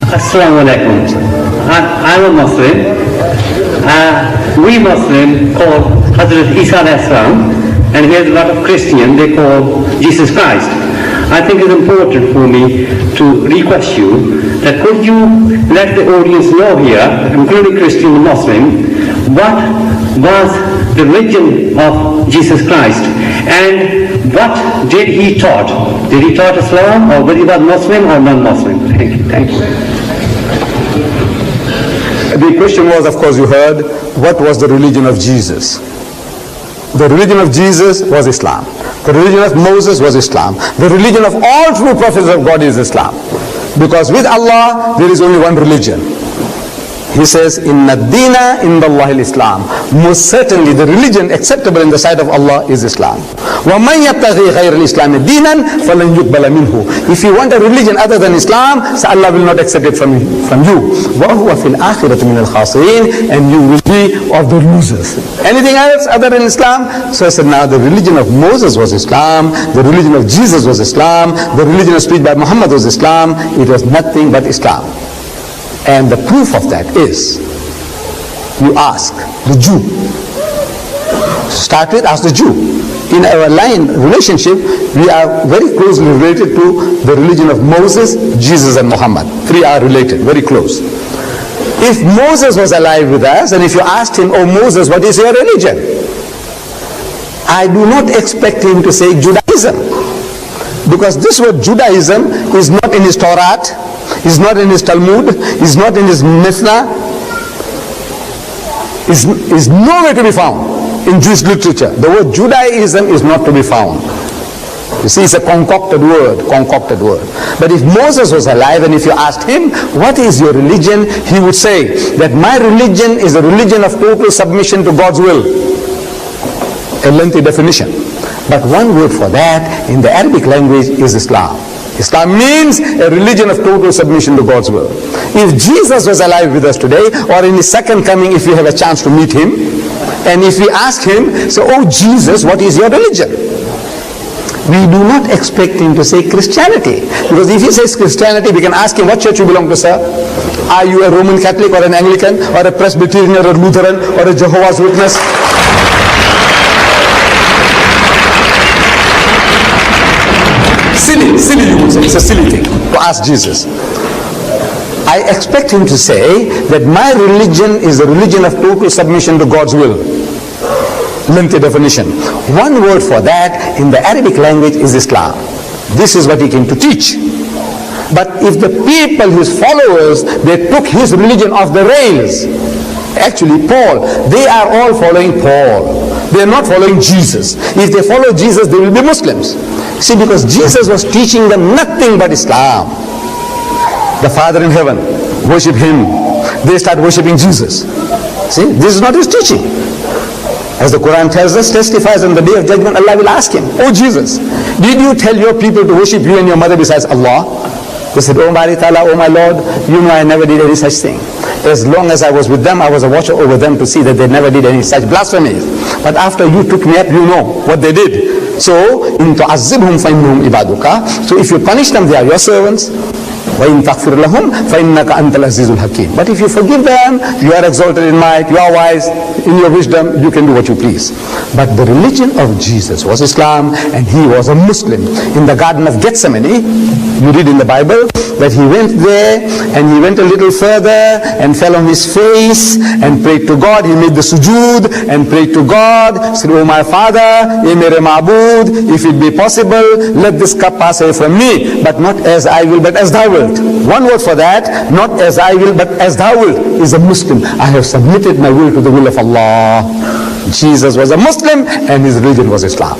Assalamu alaikum. I'm a Muslim. We Muslim call Hazrat Isa al-Salam, and here's a lot of Christian, they call Jesus Christ. I think it's important for me to request you that could you let the audience know here, including Christian and Muslim, what was the religion of Jesus Christ and what did he taught? Did he taught Islam, or whether he was Muslim or non-Muslim? Thank you. Thank you. The question was, of course, you heard, what was the religion of Jesus? The religion of Jesus was Islam. The religion of Moses was Islam. The religion of all true prophets of God is Islam. Because with Allah, there is only one religion. He says, Inna Dina Indallahi al-Islam. Most certainly the religion acceptable in the sight of Allah is Islam. وَمَنْ يَبْتَغِي غَيْرَ الْإِسْلَامِ دِينًا فَلَنْ يُقْبَلَ مِنْهُ. If you want a religion other than Islam, so Allah will not accept it from you. وَهُوَ فِي الْآخِرَةِ مِنَ الْخَاسِرِينَ. And you will be of the losers. Anything else other than Islam? So I said, now the religion of Moses was Islam, the religion of Jesus was Islam, the religion of speech by Muhammad was Islam. It was nothing but Islam. And the proof of that is, you ask the Jew. Start with, ask the Jew. In our relationship, we are very closely related to the religion of Moses, Jesus and Muhammad. Three are related, very close. If Moses was alive with us, and if you asked him, oh Moses, what is your religion? I do not expect him to say Judaism. Because this word Judaism is not in his Torah, is not in his Talmud, is not in his Mishnah, is nowhere to be found in Jewish literature. The word Judaism is not to be found. You see, it's a concocted word. But if Moses was alive and if you asked him, what is your religion? He would say that my religion is a religion of total submission to God's will. A lengthy definition. But one word for that in the Arabic language is Islam. Islam means a religion of total submission to God's will. If Jesus was alive with us today, or in his second coming, if we have a chance to meet him, and if we ask him, so, oh Jesus, what is your religion? We do not expect him to say Christianity. Because if he says Christianity, we can ask him, what church you belong to, sir? Are you a Roman Catholic or an Anglican or a Presbyterian or a Lutheran or a Jehovah's Witness? Silly, you would say. It's a silly thing to ask Jesus. I expect him to say that my religion is a religion of total submission to God's will. Lengthy definition. One word for that in the Arabic language is Islam. This is what he came to teach. But if the people, his followers, they took his religion off the rails, actually Paul, they are all following Paul. They are not following Jesus. If they follow Jesus, they will be Muslims. See, because Jesus was teaching them nothing but Islam. The Father in heaven, worship him. They start worshipping Jesus. See, this is not his teaching. As the Quran tells us, testifies on the day of judgment, Allah will ask him, oh Jesus, did you tell your people to worship you and your mother besides Allah? He said, oh my Ta'ala, oh my Lord, you know I never did any such thing. As long as I was with them, I was a watcher over them to see that they never did any such blasphemies. But after you took me up, you know what they did. So, in tu'azzibhum fa'innahum ibaduka. So if you punish them, they are your servants. وَإِن تَغْفِرْ لَهُمْ فَإِنَّكَ أَنْتَ الْعَزِيزُ الْحَكِيمُ. But if you forgive them, you are exalted in might, you are wise, in your wisdom, you can do what you please. But the religion of Jesus was Islam, and he was a Muslim. In the Garden of Gethsemane, you read in the Bible that he went there, and he went a little further, and fell on his face, and prayed to God. He made the sujood, and prayed to God, said, oh my Father, ye mere ma'bud, if it be possible, let this cup pass away from me, but not as I will, but as thou wilt. One word for that, not as I will, but as thou wilt, is a Muslim. I have submitted my will to the will of Allah. Jesus was a Muslim and his religion was Islam.